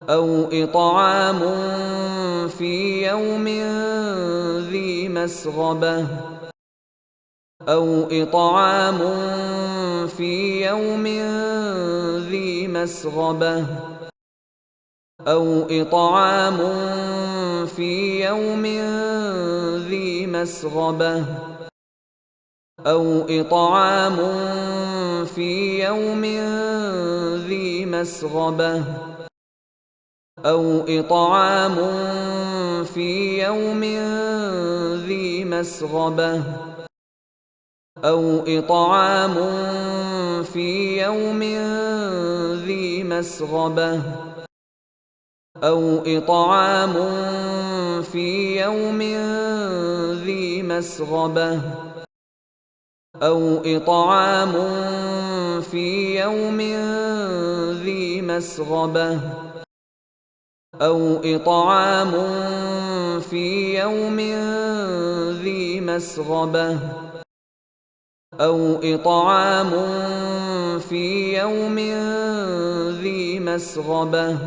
أو إطعام في يوم ذي مسغبة أو إطعام في يوم ذي مسغبة أو إطعام في يوم ذي مسغبة أو إطعام في يوم ذي مسغبة أو إطعام في يوم ذي مسغبة أو إطعام في يوم ذي مسغبة أو إطعام في يوم ذي مسغبة أو إطعام في يوم ذي مسغبة أو إطعام في يوم ذي مسغبة أو إطعام في يوم ذي مسغبة